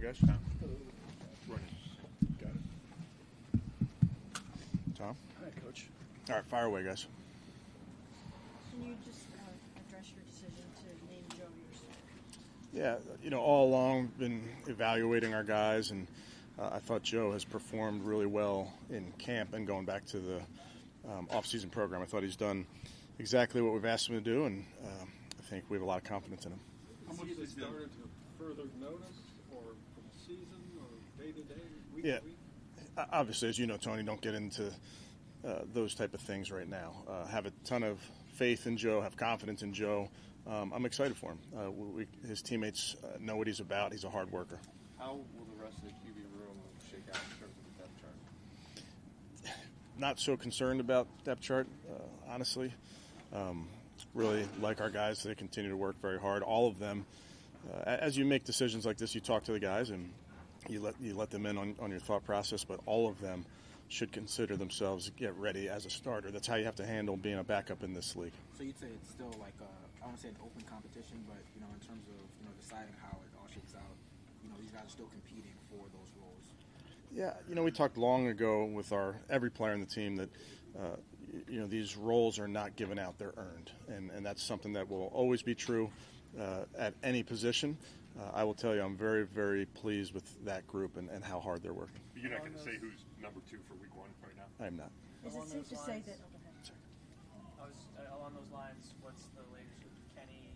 guys? Running. Got it. Tom? Hi, Coach. All right, fire away, guys. Can you just address your decision to name Joe your starter? Yeah, all along been evaluating our guys, and I thought Joe has performed really well in camp and going back to the off-season program. I thought he's done exactly what we've asked him to do, and I think we have a lot of confidence in him. How much is started to further notice, or for the season, or day to day, week to week? Obviously, as you know, Tony, don't get into those type of things right now. Have a ton of faith in Joe, have confidence in Joe. I'm excited for him. His teammates know what he's about. He's a hard worker. How will the rest of the QB room shake out in terms of the depth chart? Not so concerned about depth chart, honestly. Really like our guys. They continue to work very hard. All of them. As you make decisions like this, you talk to the guys and you let them in on your thought process. But all of them should consider themselves get ready as a starter. That's how you have to handle being a backup in this league. So you'd say it's still like I don't want to say an open competition, but in terms of deciding how it all shakes out, these guys are still competing for those roles. Yeah, we talked long ago with every player on the team that these roles are not given out; they're earned, and that's something that will always be true at any position. I will tell you, I'm very, very pleased with that group and how hard they're working. You're not going to say who's number 2 for week 1 right now? I am not. Is it safe to say that? Along those lines, what's the latest with Kenny and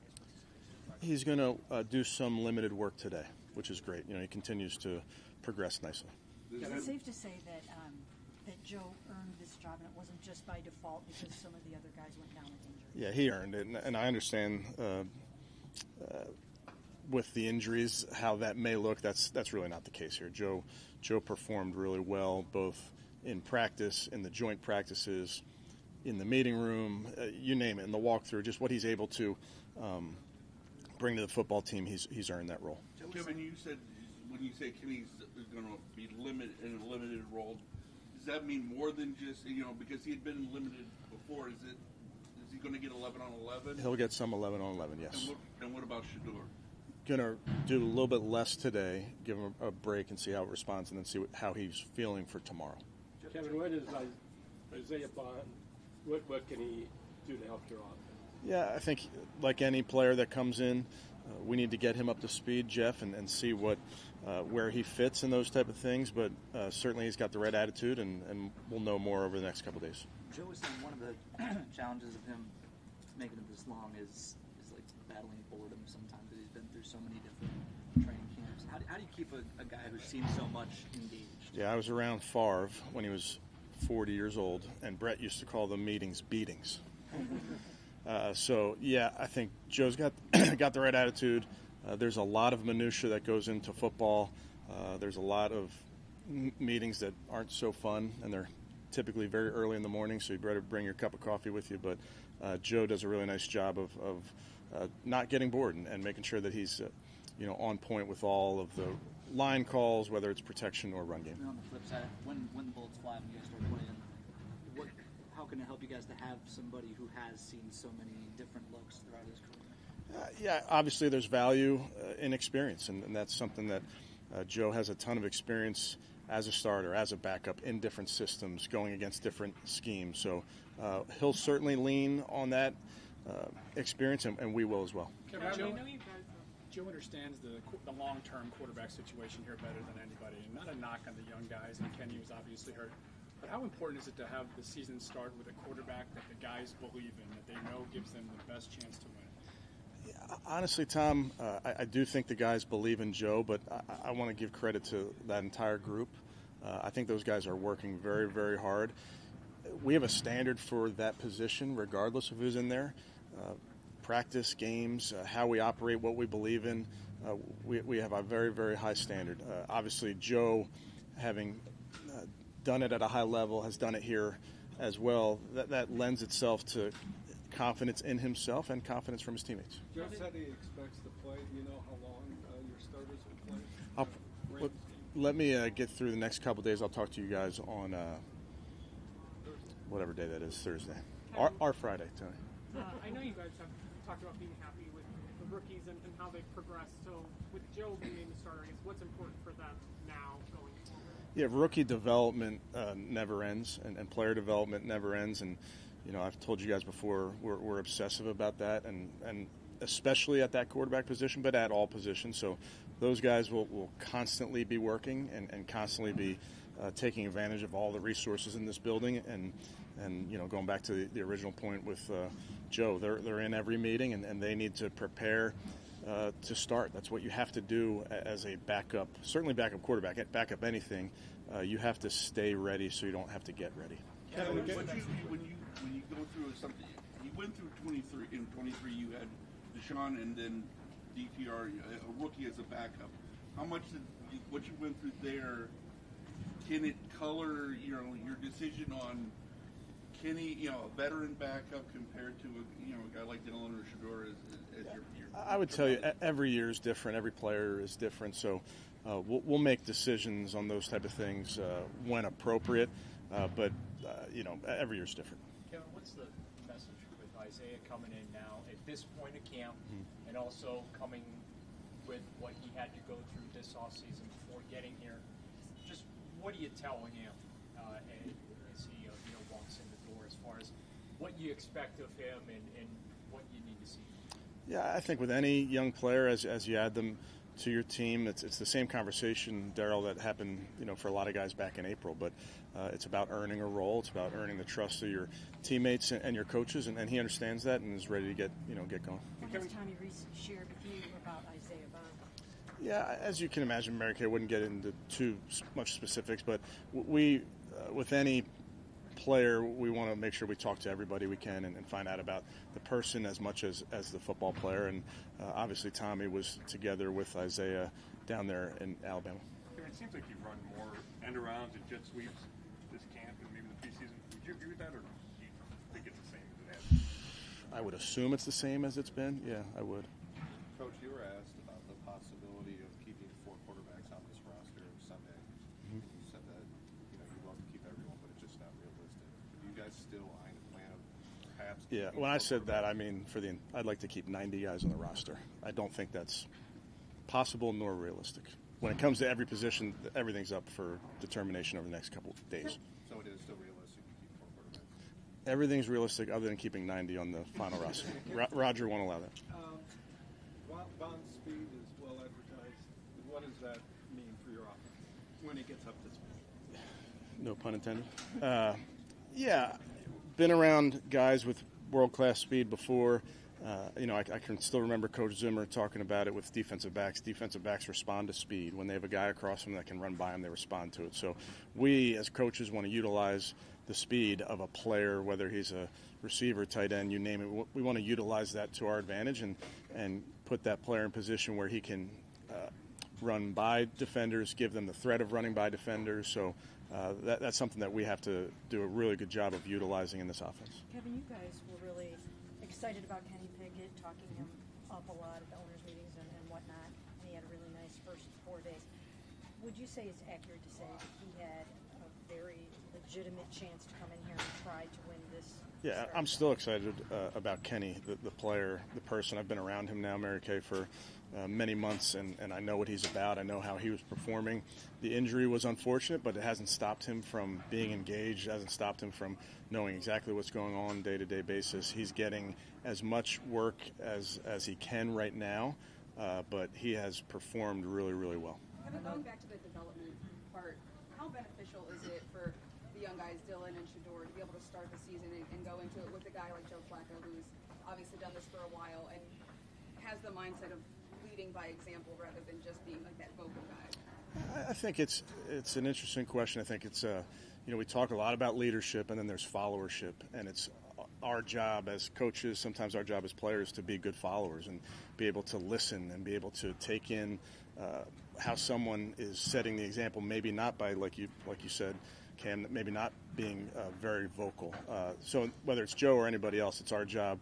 his participation? He's going to do some limited work today, which is great. He continues to progress nicely. Is it safe to say that that Joe earned this job and it wasn't just by default because some of the other guys went down with injury? Yeah, he earned it, and I understand with the injuries how that may look. That's really not the case here. Joe performed really well both in practice, in the joint practices, in the meeting room, you name it, in the walkthrough. Just what he's able to bring to the football team, he's earned that role. Kevin, you said when you say Kenny's going to be limited in a limited role, does that mean more than just because he had been limited before? Is he going to get 11 on 11? He'll get some 11 on 11, yes. And what about Shador? Going to do a little bit less today, give him a break and see how it responds, and then see how he's feeling for tomorrow. Kevin, what is Isaiah Bond? What can he do to help your offense? Yeah, I think like any player that comes in, we need to get him up to speed, Jeff, and see where he fits in those type of things. But certainly he's got the right attitude, and we'll know more over the next couple of days. Joe was saying one of the challenges of him making it this long is like battling boredom sometimes. He's been through so many different training camps. How do you keep a guy who's seen so much engaged? Yeah, I was around Favre when he was 40 years old, and Brett used to call the meetings beatings. So, yeah, I think Joe's got the right attitude. There's a lot of minutia that goes into football. There's a lot of meetings that aren't so fun, and they're typically very early in the morning, so you better bring your cup of coffee with you. But Joe does a really nice job of not getting bored and making sure that he's on point with all of the line calls, whether it's protection or run game. And on the flip side, when the bullets fly when you guys start playing, how can it help you guys to have somebody who has seen so many different looks throughout his career? Yeah, obviously there's value in experience, and that's something that Joe has a ton of experience as a starter, as a backup, in different systems, going against different schemes. So he'll certainly lean on that experience, and we will as well. Kevin, I know you guys. Joe understands the long-term quarterback situation here better than anybody, and not a knock on the young guys, and Kenny was obviously hurt. But how important is it to have the season start with a quarterback that the guys believe in, that they know gives them the best chance to win? Yeah, honestly, Tom, I do think the guys believe in Joe, but I want to give credit to that entire group. I think those guys are working very, very hard. We have a standard for that position, regardless of who's in there. Practice, games, how we operate, what we believe in. We have a very, very high standard. Obviously, Joe, having done it at a high level, has done it here as well. That lends itself to confidence in himself and confidence from his teammates. Joe said he expects to play. Do you know how long your starters will play? Let me get through the next couple of days. I'll talk to you guys on whatever day that is, Thursday. Our Friday, Tony. I know you guys have talked about being happy with the rookies and how they've progressed. So with Joe being the starter, I guess what's important for them now going forward? Yeah, rookie development never ends, and player development never ends. And I've told you guys before, we're obsessive about that, and especially at that quarterback position, but at all positions. So those guys will constantly be working and constantly be taking advantage of all the resources in this building. And going back to the original point with Joe, they're in every meeting, and they need to prepare to start. That's what you have to do as a backup, certainly backup quarterback, backup anything. You have to stay ready so you don't have to get ready. Kevin, when you go through something, you went through 23. In 23, you had Deshaun and then DTR, a rookie as a backup. How much what you went through there? Can it color your decision on Kenny, a veteran backup compared to a guy like Dylan or Shador as your I would tell you every year is different. Every player is different. So we'll make decisions on those type of things when appropriate. But every year is different. Kevin, what's the message with Isaiah coming in now at this point of camp, and also coming with what he had to go through this offseason before getting here? Just what are you telling him as he walks in the door, as far as what you expect of him and what you need to see? Yeah, I think with any young player, as you add them to your team, it's the same conversation, Daryl, that happened for a lot of guys back in April. But it's about earning a role. It's about earning the trust of your teammates and your coaches, and he understands that and is ready to get going. What has Tommy Reese shared with you about Isaiah Bond? Yeah, as you can imagine, Mary Kay wouldn't get into too much specifics, but we, with any player, we want to make sure we talk to everybody we can and find out about the person as much as the football player. And obviously Tommy was together with Isaiah down there in Alabama. It seems like you've run more end-arounds and jet sweeps this camp and maybe the preseason. Would you agree with that, or do you think it's the same as it has? I would assume it's the same as it's been. Yeah, I would. Coach, you were asked about the possibility of keeping 4 quarterbacks on this roster Sunday. You said that you'd love to keep everyone, but it's just not realistic. Do you guys still eyeing a plan of perhaps? Yeah, when I said that, I mean I'd like to keep 90 guys on the roster. I don't think that's possible nor realistic. When it comes to every position, everything's up for determination over the next couple of days. So it is still realistic to keep 4 quarterbacks? Everything's realistic other than keeping 90 on the final roster. Roger won't allow that. Bond's speed is well advertised. What does that mean for your offense when he gets up to speed? No pun intended. Yeah, been around guys with world-class speed before. I can still remember Coach Zimmer talking about it with defensive backs. Defensive backs respond to speed. When they have a guy across them that can run by them, they respond to it. So we, as coaches, want to utilize the speed of a player, whether he's a receiver, tight end, you name it. We want to utilize that to our advantage and put that player in position where he can run by defenders, give them the threat of running by defenders. So that's something that we have to do a really good job of utilizing in this offense. Kevin, you guys were really excited about Kenny Pickett, talking him up a lot at the owners' meetings and whatnot, and he had a really nice first 4 days. Would you say it's accurate to say that he had a very legitimate chance to come in here and try to win this? Yeah, I'm still excited about Kenny, the player, the person. I've been around him now, Mary Kay, for many months, and I know what he's about. I know how he was performing. The injury was unfortunate, but it hasn't stopped him from being engaged. It hasn't stopped him from knowing exactly what's going on day-to-day basis. He's getting as much work as he can right now, but he has performed really, really well. Kevin, going back to the development part, how beneficial is it for the young guys, Dylan and Shador, to be able to start the season and go into it with a guy like Joe Flacco, who's obviously done this for a while and has the mindset of leading by example rather than just being like that vocal guy? I think it's an interesting question. I think it's we talk a lot about leadership, and then there's followership, and it's our job as coaches, sometimes our job as players, to be good followers and be able to listen and be able to take in how someone is setting the example. Maybe not by like you said, Cam, maybe not being very vocal. So whether it's Joe or anybody else, it's our job,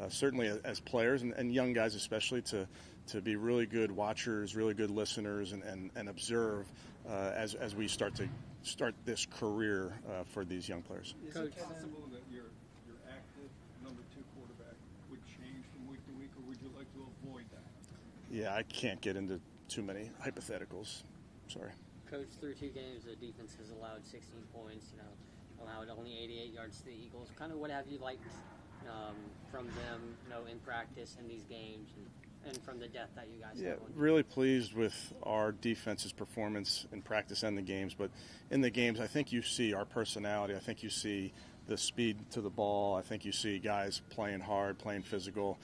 certainly as players and young guys especially, to be really good watchers, really good listeners, and observe as we start this career for these young players. Is it possible that your active number 2 quarterback would change from week to week, or would you like to avoid that? Yeah, I can't get into too many hypotheticals. Sorry. Coach, through 2 games, the defense has allowed 16 points, allowed only 88 yards to the Eagles. Kind of what have you liked from them, in practice in these games and from the depth that you guys have? Really pleased with our defense's performance in practice and the games. But in the games, I think you see our personality. I think you see the speed to the ball. I think you see guys playing hard, playing physical.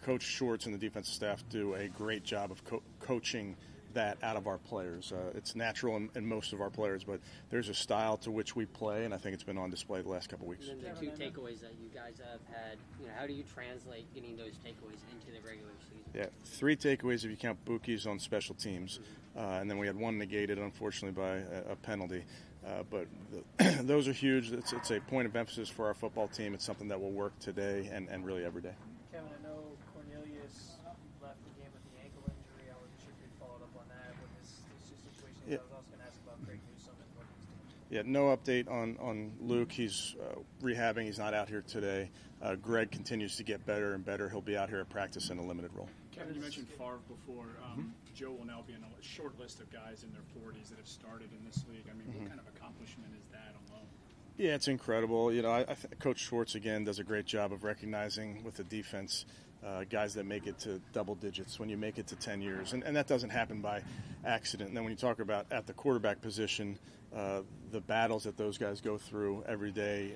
Coach Schwartz and the defensive staff do a great job of coaching that out of our players. It's natural in most of our players, but there's a style to which we play, and I think it's been on display the last couple weeks. And then the 2 takeaways that you guys have had, how do you translate getting those takeaways into the regular season? Yeah, 3 takeaways if you count Buki's on special teams, and then we had 1 negated, unfortunately, by a penalty. But those are huge. It's a point of emphasis for our football team. It's something that will work today and really every day. Kevin, I know Cornelius left the game with the ankle injury. I wasn't sure if you followed up on that with this situation. Yeah. I was also going to ask about Greg Newsome and what he's doing. Yeah, no update on Luke. He's rehabbing. He's not out here today. Greg continues to get better and better. He'll be out here at practice in a limited role. Kevin, you mentioned Favre before. Joe will now be on a short list of guys in their 40s that have started in this league. I mean, what kind of accomplishment is that alone? Yeah, it's incredible. I think Coach Schwartz, again, does a great job of recognizing with the defense guys that make it to double digits when you make it to 10 years. And that doesn't happen by accident. And then when you talk about at the quarterback position, the battles that those guys go through every day,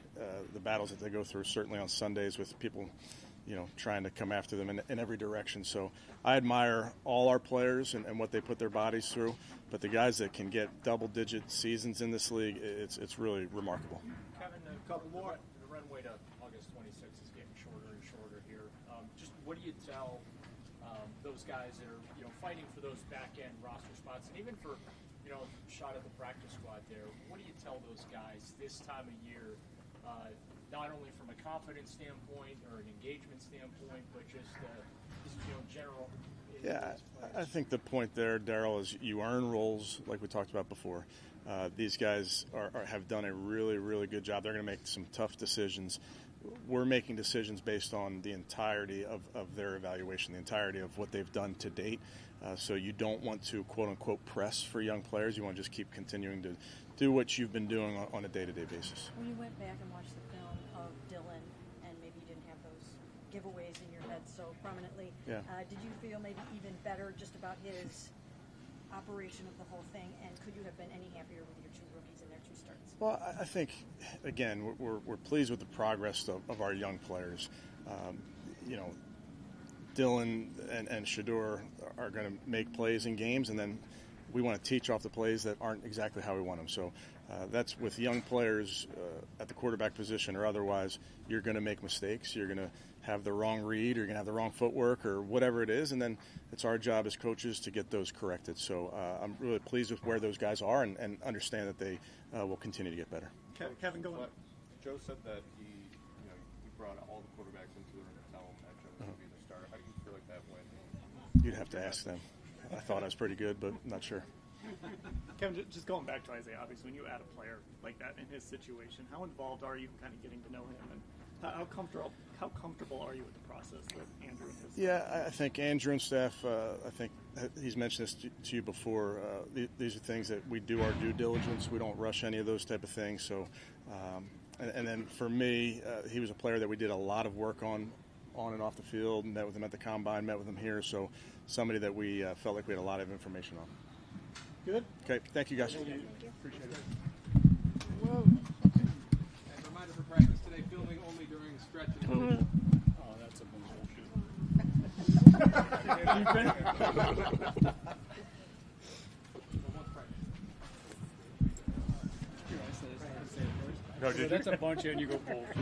the battles that they go through certainly on Sundays with people trying to come after them in every direction. So I admire all our players and what they put their bodies through. But the guys that can get double-digit seasons in this league, it's really remarkable. Kevin, a couple more. The runway to August 26th is getting shorter and shorter here. Just what do you tell those guys that are fighting for those back-end roster spots, and even for shot at the practice squad there? What do you tell those guys this time of year? Not only from a confidence standpoint or an engagement standpoint, but just general. Yeah, I think the point there, Darryl, is you earn roles like we talked about before. These guys have done a really, really good job. They're going to make some tough decisions. We're making decisions based on the entirety of their evaluation, the entirety of what they've done to date. So you don't want to, quote-unquote, press for young players. You want to just keep continuing to do what you've been doing on a day-to-day basis. When you went back and watched the film of Dylan, and maybe you didn't have those giveaways in your head so prominently, did you feel maybe even better just about his operation of the whole thing, and could you have been any happier with your 2 rookies and their 2 starts? Well, I think, again, we're pleased with the progress of our young players. Dylan and Shador are going to make plays in games, and then we want to teach off the plays that aren't exactly how we want them. So that's with young players at the quarterback position or otherwise, you're going to make mistakes. You're going to have the wrong read, or you're going to have the wrong footwork, or whatever it is, and then it's our job as coaches to get those corrected. So I'm really pleased with where those guys are and understand that they will continue to get better. Kevin, go on. Joe said that he brought all the quarterbacks into the room to tell them that Joe was going to be the starter. How do you feel like that went? You'd have to ask them. I thought I was pretty good, but I'm not sure. Kevin, just going back to Isaiah, obviously, when you add a player like that in his situation, how involved are you in kind of getting to know him, and how comfortable are you with the process with Andrew and his staff? Yeah, I think Andrew and staff, I think he's mentioned this to you before. These are things that we do our due diligence. We don't rush any of those type of things. So, and then for me, he was a player that we did a lot of work on and off the field, met with him at the combine, met with him here. So somebody that we felt like we had a lot of information on. Good. Okay, thank you guys. Thank you. Appreciate it. Whoa. And reminder for practice today, filming only during stretching. Oh, that's a bullshit. No, did that's a bunch, and you go bullshit.